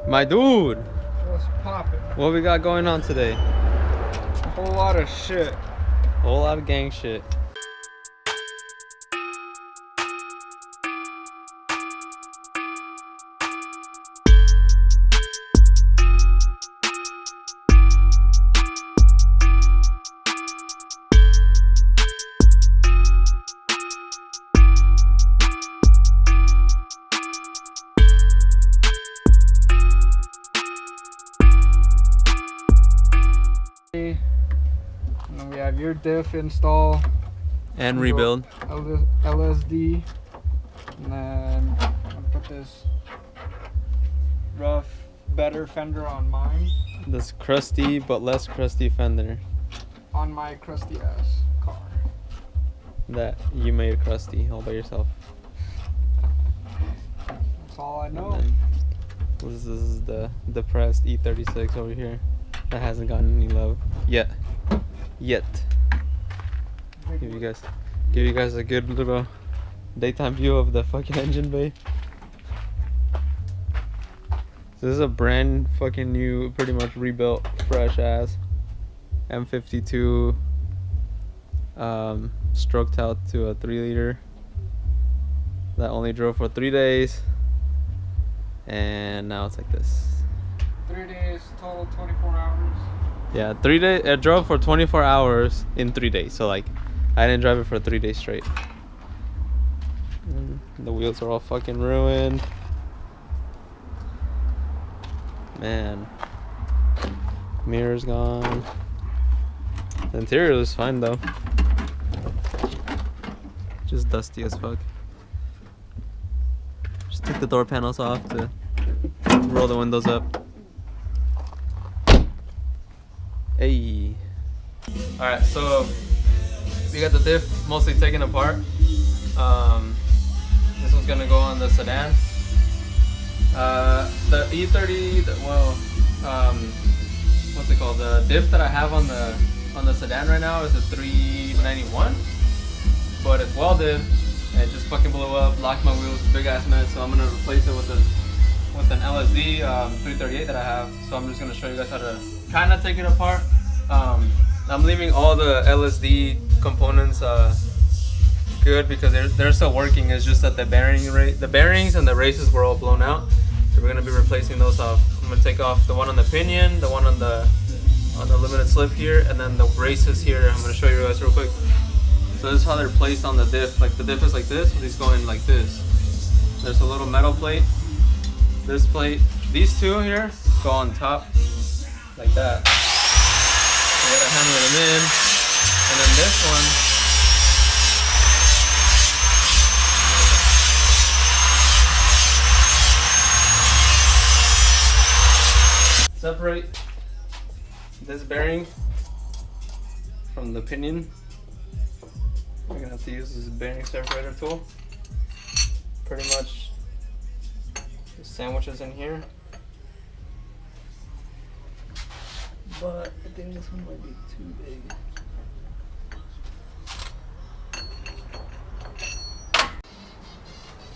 My dude, What's poppin'? what we got going on today? A whole lot of shit. Whole lot of gang shit. And then we have your diff install. And rebuild. LSD. And then I'm gonna put this rough, better fender on mine. This crusty but less crusty fender On my crusty ass car. that you made crusty all by yourself. That's all I know. And then this is the depressed E36 over here that hasn't gotten any love yet. Give you guys a good little daytime view of the fucking engine bay. So this is a brand fucking new, pretty much rebuilt, fresh ass M52 stroked out to a 3-liter that only drove for 3 days, and now it's like this. 3 days, total 24 hours. Yeah, 3 days. It drove for 24 hours in 3 days. So like, I didn't drive it for 3 days straight. And the wheels are all fucking ruined. Man, mirror's gone. The interior is fine though. Just dusty as fuck. Just took the door panels off to roll the windows up. Hey. Alright, so we got the diff mostly taken apart. This one's gonna go on the sedan. The E30, what's it called? The diff that I have on the sedan right now is a 391, but it's welded and it just fucking blew up, locked my wheels, big ass mess. So I'm gonna replace it with an LSD 338 that I have. So I'm just gonna show you guys how to kind of take it apart. I'm leaving all the LSD components good because they're still working. It's just that the bearings and the races were all blown out. So we're gonna be replacing those off. I'm gonna take off the one on the pinion, the one on the limited slip here, and then the races here. I'm gonna show you guys real quick. So this is how they're placed on the diff. Like the diff is like this, but he's going like this. There's a little metal plate. This plate, these two here go on top like that. You gotta hammer them in, and then this one. Separate this bearing from the pinion. We're gonna have to use this bearing separator tool. Pretty much the sandwiches in here. But I think this one might be too big.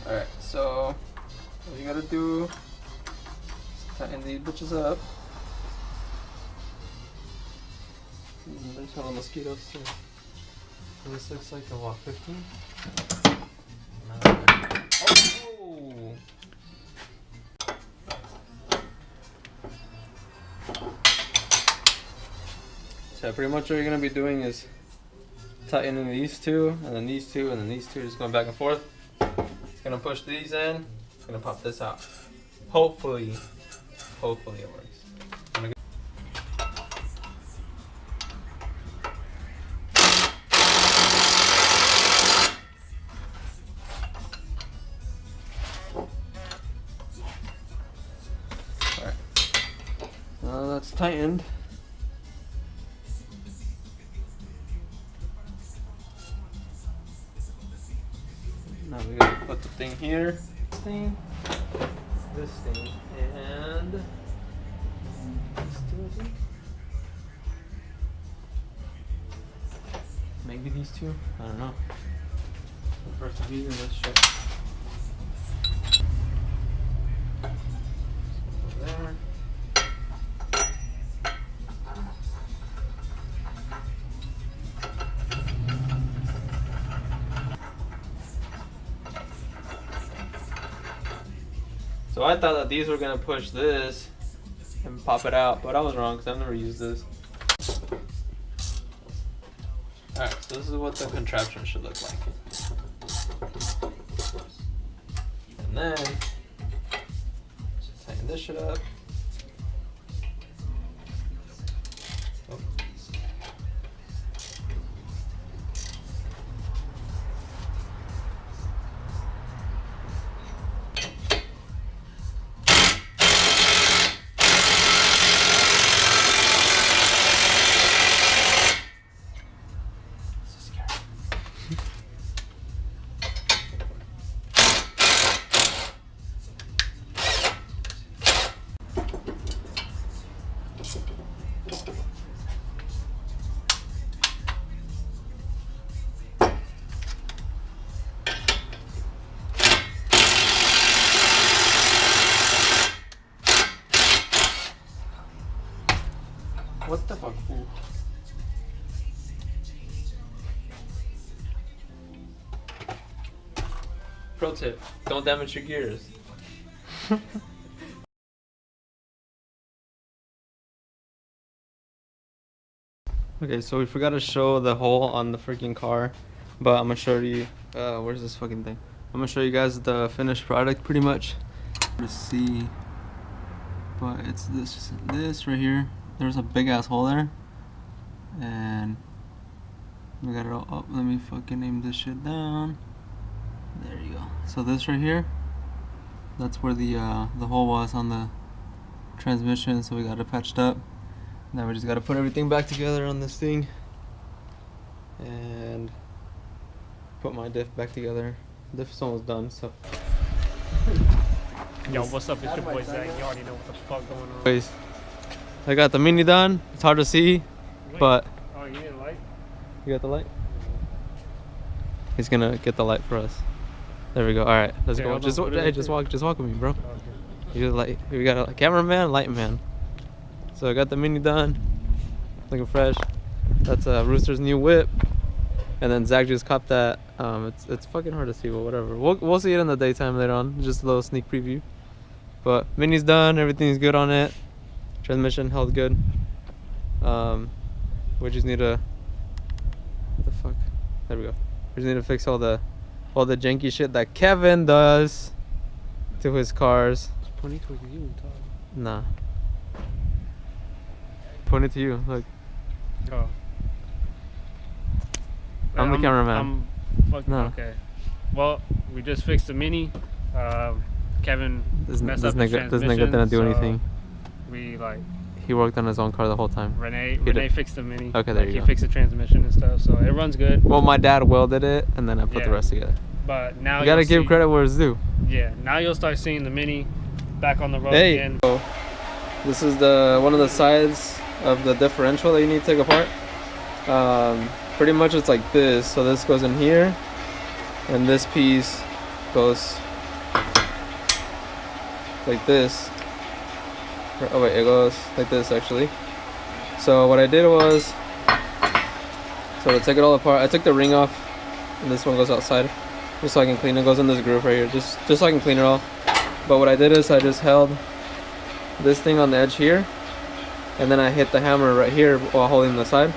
Alright, so what you gotta do is tighten these bitches up. There's little mosquitoes too. So this looks like a what, 15? Oh! So pretty much what you're gonna be doing is tightening these two, and then these two, and then these two, just going back and forth. It's gonna push these in. It's gonna pop this out. Hopefully it works. Alright. Now that's tightened. Now we gotta put the thing here. This thing, and these two, I think. Maybe these two? I don't know. First time using this shit. There. So I thought that these were gonna push this and pop it out, but I was wrong because I've never used this. Alright, so this is what the contraption should look like. And then, just tighten this shit up. Oh. What the fuck, fool? Pro tip, don't damage your gears. Okay, so we forgot to show the hole on the freaking car, but I'm gonna show you, where's this fucking thing? I'm gonna show you guys the finished product pretty much. To see, but it's this right here. There's a big ass hole there, and we got it all up. Let me fucking aim this shit down. There you go. So this right here, that's where the hole was on the transmission. So we got it patched up. Now we just got to put everything back together on this thing, and put my diff back together. Diff is almost done. So. Yo, what's up? It's your boy Zach. You already know what the fuck going on. Anyways, I got the Mini done. It's hard to see, but oh, you need a light? You got the light? He's gonna get the light for us. There we go. All right, let's go. Just walk with me, bro. Okay. You light. We got a cameraman, light man. So I got the Mini done, looking fresh. That's Rooster's new whip, and then Zach just copped that. It's fucking hard to see, but whatever. We'll see it in the daytime later on. Just a little sneak preview. But Mini's done. Everything's good on it. Transmission held good. We just need to. What the fuck? There we go. We just need to fix all the janky shit that Kevin does to his cars. It's pointing towards you and Todd. Nah. Point it to you. Look. Oh. I'm the cameraman. No. Okay. Well, we just fixed the Mini. Kevin messed up his transmission. This nigga didn't do anything. We He worked on his own car the whole time. Renee fixed the Mini. Okay, there you go. He fixed the transmission and stuff, so it runs good. Well, my dad welded it, and then I put the rest together. But now you gotta give credit where it's due. Yeah. Now you'll start seeing the Mini back on the road again. So this is one of the sides of the differential that you need to take apart. Pretty much it's like this. So this goes in here, and this piece goes like this. Oh wait, it goes like this actually. So what I did was, so to take it all apart, I took the ring off, and this one goes outside, just so I can clean it. It goes in this groove right here, just so I can clean it all. But what I did is I just held this thing on the edge here, and then I hit the hammer right here while holding the side,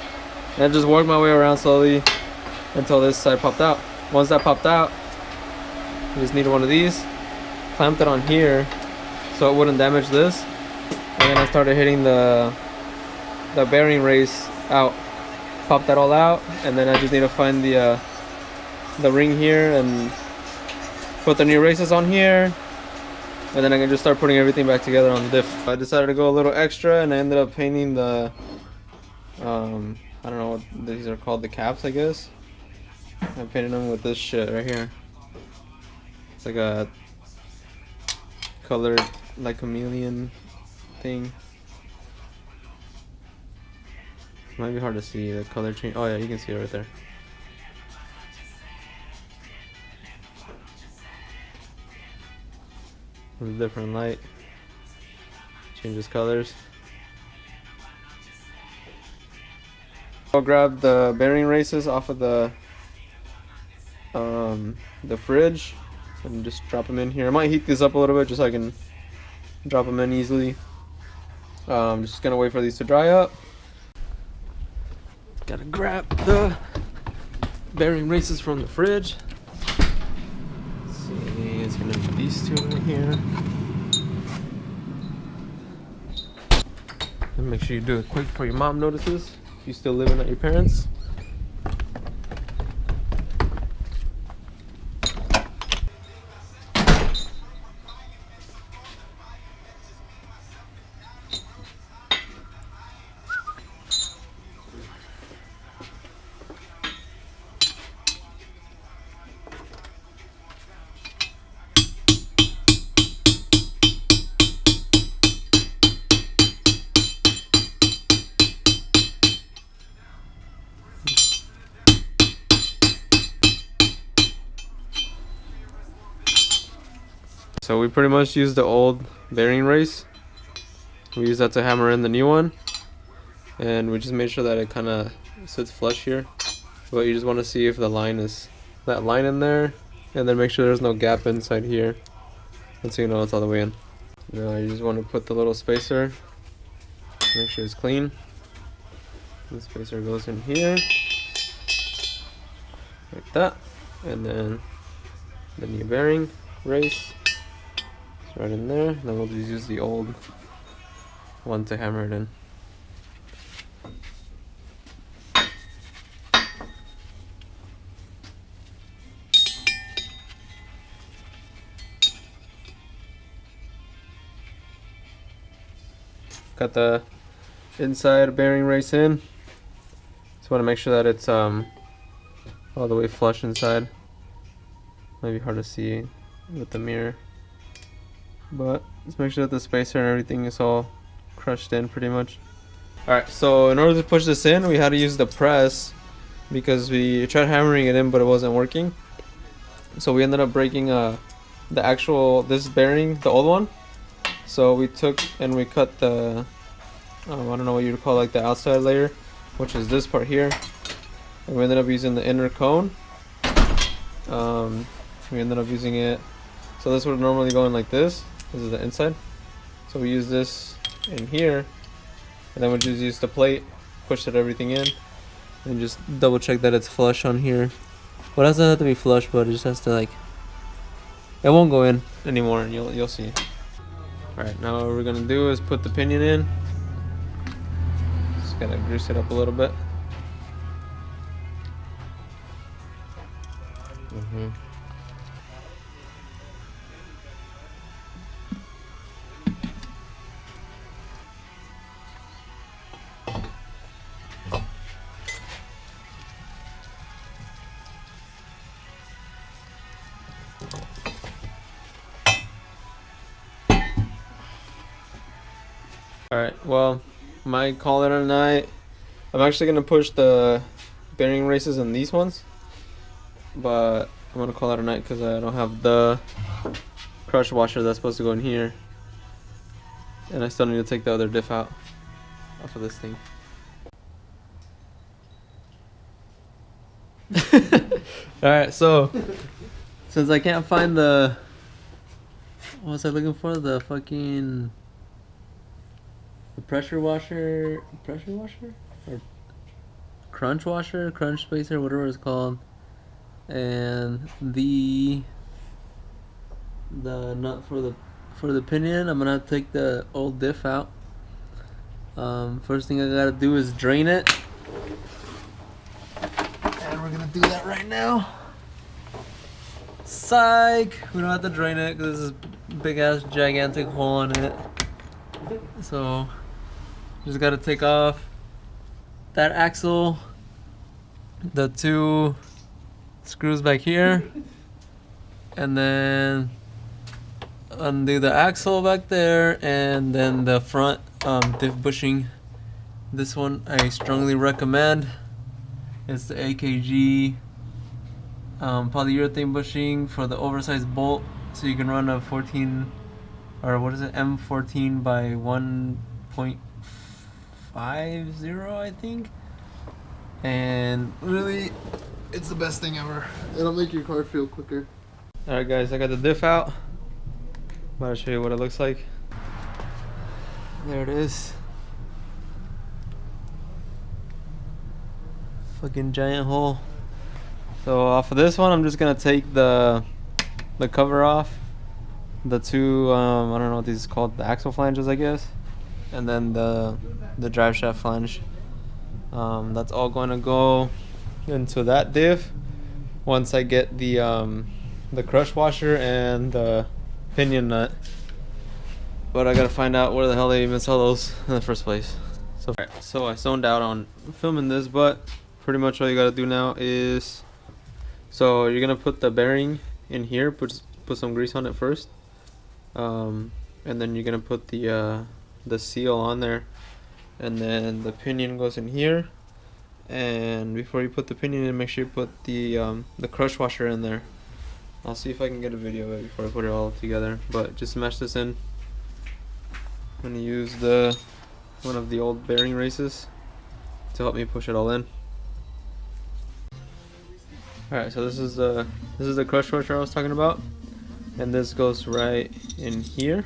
and I just worked my way around slowly until this side popped out. Once that popped out, you just needed one of these, clamped it on here so it wouldn't damage this, and then I started hitting the bearing race out, pop that all out, and then I just need to find the ring here and put the new races on here, and then I can just start putting everything back together on the diff. I decided to go a little extra, and I ended up painting the I don't know what these are called, the caps I guess. I painted them with this shit right here. It's like a colored like chameleon thing. It might be hard to see the color change. Oh yeah, you can see it right there. With a different light, changes colors. I'll grab the bearing races off of the fridge and just drop them in here. I might heat this up a little bit just so I can drop them in easily. Just gonna wait for these to dry up. Gotta grab the bearing races from the fridge. Let's see, it's gonna be these two right here. And make sure you do it quick before your mom notices if you're still living at your parents'. So we pretty much used the old bearing race. We use that to hammer in the new one, and we just made sure that it kind of sits flush here. But you just want to see if the line is that line in there, and then make sure there's no gap inside here, and so you know it's all the way in. Now you just want to put the little spacer, make sure it's clean. The spacer goes in here like that, and then the new bearing race right in there. Then we'll just use the old one to hammer it in. Got the inside bearing race in. Just want to make sure that it's all the way flush inside. Might be hard to see with the mirror, but let's make sure that the spacer and everything is all crushed in pretty much. Alright, so in order to push this in, we had to use the press because we tried hammering it in but it wasn't working. So we ended up breaking this bearing, the old one. So we took and we cut the I don't know what you'd call like the outside layer, which is this part here, and we ended up using the inner cone. We ended up using it, so this would normally go in like this. This is the inside, so we use this in here, and then we just use the plate, push everything in, and just double check that it's flush on here. Well, it doesn't have to be flush, but it just has to, like, it won't go in anymore, and you'll see. All right, now what we're gonna do is put the pinion in. Just gotta grease it up a little bit. Alright, well, might call it a night. I'm actually going to push the bearing races in these ones, but I'm going to call it a night because I don't have the crush washer that's supposed to go in here, and I still need to take the other diff out off of this thing. Alright, so since I can't find the, what was I looking for? The fucking pressure washer or crunch spacer, whatever it's called, and the nut for the pinion, I'm gonna have to take the old diff out. First thing I gotta do is drain it, and we're gonna do that right now. Psych! We don't have to drain it because there's this big ass gigantic hole in it, so just gotta take off that axle, the two screws back here, and then undo the axle back there, and then the front diff bushing. This one I strongly recommend. It's the AKG polyurethane bushing for the oversized bolt, so you can run a 14, or what is it, M14 by 1.50, I think, and really it's the best thing ever. It'll make your car feel quicker. Alright guys, I got the diff out. I'm gonna show you what it looks like. There it is. Fucking giant hole. So off of this one, I'm just gonna take the cover off. The two, I don't know what these is called, the axle flanges, I guess, and then the drive shaft flange. That's all going to go into that diff once I get the crush washer and the pinion nut. But I gotta find out where the hell they even sell those in the first place. So I zoned out on filming this, but pretty much all you gotta do now is, so you're gonna put the bearing in here, put some grease on it first, and then you're gonna put the seal on there, and then the pinion goes in here. And before you put the pinion in, make sure you put the crush washer in there. I'll see if I can get a video of it before I put it all together, but just smash this in. I'm gonna use one of the old bearing races to help me push it all in. Alright, so this is the crush washer I was talking about, and this goes right in here,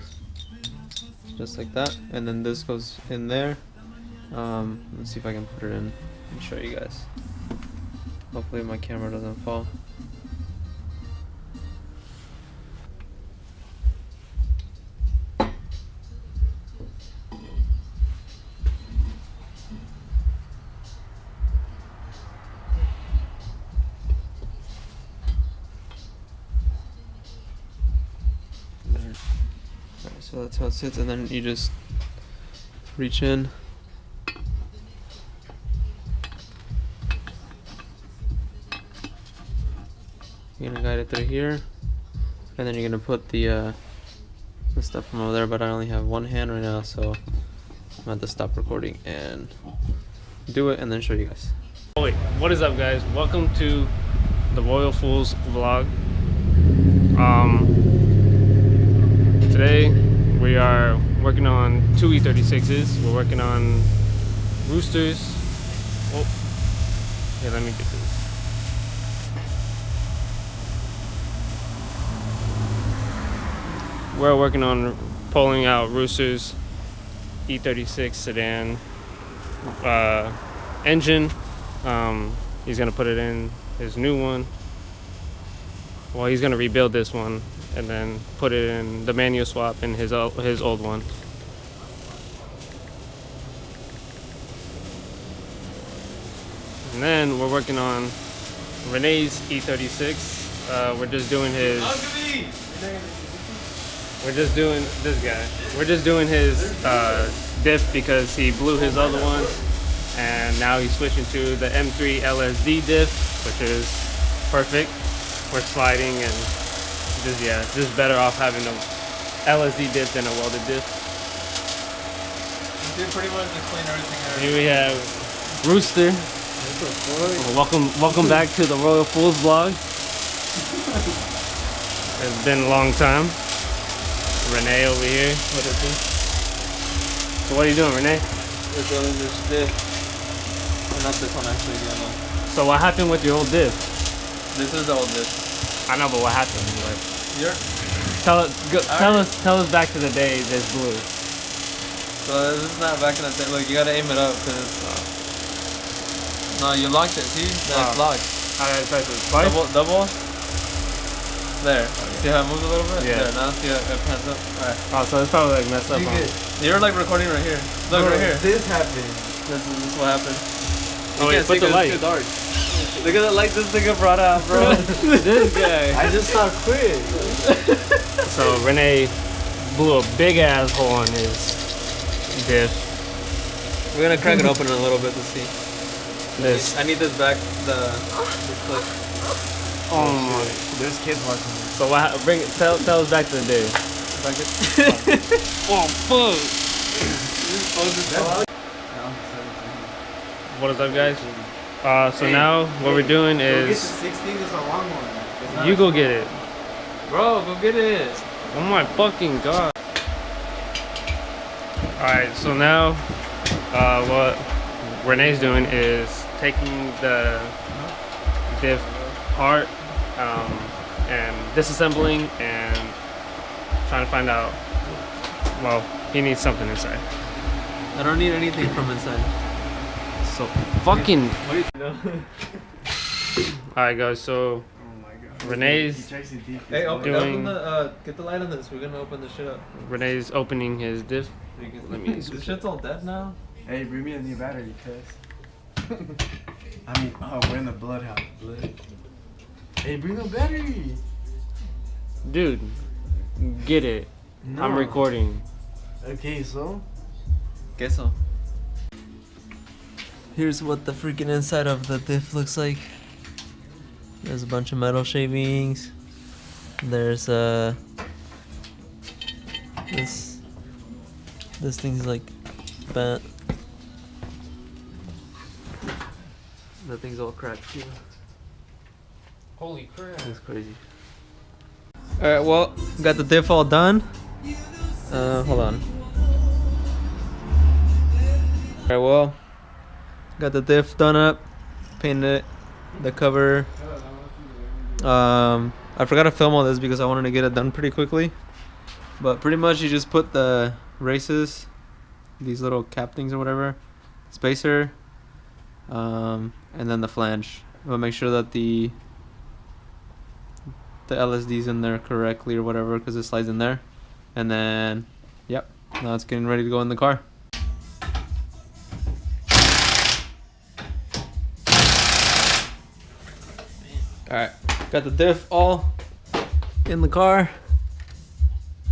just like that, and then this goes in there. Let's see if I can put it in and show you guys. Hopefully my camera doesn't fall. So that's how it sits, and then you just reach in. You're gonna guide it through here, and then you're gonna put the stuff from over there, but I only have one hand right now, so I'm gonna have to stop recording and do it and then show you guys. Oh wait, what is up guys? Welcome to the Royal Fools vlog. Today we are working on two E36s. We're working on roosters. Oh, yeah, let me get this. We're working on pulling out roosters E36 sedan engine. He's gonna put it in his new one. Well, he's gonna rebuild this one and then put it in the manual swap in his old one. And then we're working on Renee's E36. We're just doing his. We're just doing this guy. We're just doing his diff because he blew his other one, and now he's switching to the M3 LSD diff, which is perfect for sliding, and just better off having a LSD diff than a welded diff. You did pretty much explain everything. Here we have Rooster. Welcome back to the Royal Fools vlog. It's been a long time. Renee over here. What is this? So what are you doing, Renee? We're building this diff. Well, not this one actually, the other one. So what happened with your old diff? This is the old diff. I know, but what happened? Like, tell us back to the day this blew. So this is not back in the day. Look, you gotta aim it up because no, you locked it. See, that's locked. Alright, press it twice. Double. There. See how it moves a little bit? Yeah. There, now see how it pans up. Alright. Oh, so it's probably like messed up. You're like recording right here. Look, right here. This happened. This is what happened. Oh wait, put the light. It's too dark. Look at the light this nigga brought out, bro. This guy. I just saw quick. So Renee blew a big ass hole in his diff. We're gonna crack it open a little bit to see. This. I need this back. This clip. Oh my. There's kids watching this. So what? Tell us back to the day. Oh fuck. What is up, guys? So now what we're doing is 16 is a long one. you go get it. Bro, go get it. Oh my fucking god. Alright, so now what Renee's doing is taking the diff apart and disassembling and trying to find out, well, he needs something inside. I don't need anything from inside. So fucking. What do you know? Alright, guys. So Oh my god. Renee's Hey, Doing- get the light on this. We're gonna open this shit up. Renee's opening his diff. Let me This shit's all dead now. Hey, bring me a new battery, cuz. I mean, oh, we're in the bloodhouse. Blood. Hey, bring a battery. Dude, get it. No. I'm recording. Okay, so. Queso. Here's what the freaking inside of the diff looks like. There's a bunch of metal shavings. There's this thing's like bent. That thing's all cracked too. Holy crap. That's crazy. Alright, well, got the diff all done. Hold on. Alright, well, got the diff done up, painted it, the cover. I forgot to film all this because I wanted to get it done pretty quickly. But pretty much you just put the races, these little cap things or whatever, spacer, and then the flange. But make sure that the LSD's in there correctly or whatever, because it slides in there. And then, yep, now it's getting ready to go in the car. Alright, got the diff all in the car.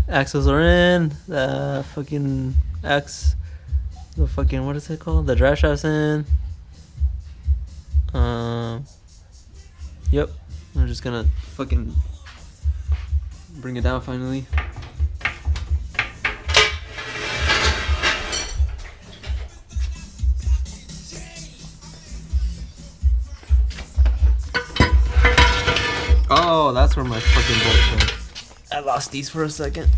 Axles are in, the fucking what is it called? The drive shaft's in. Yep, I'm just gonna fucking bring it down finally. Oh, that's where my fucking bolts went. I lost these for a second.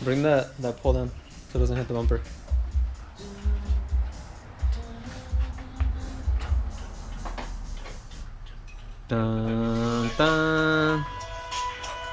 Bring that pole down so it doesn't hit the bumper. Dun, dun.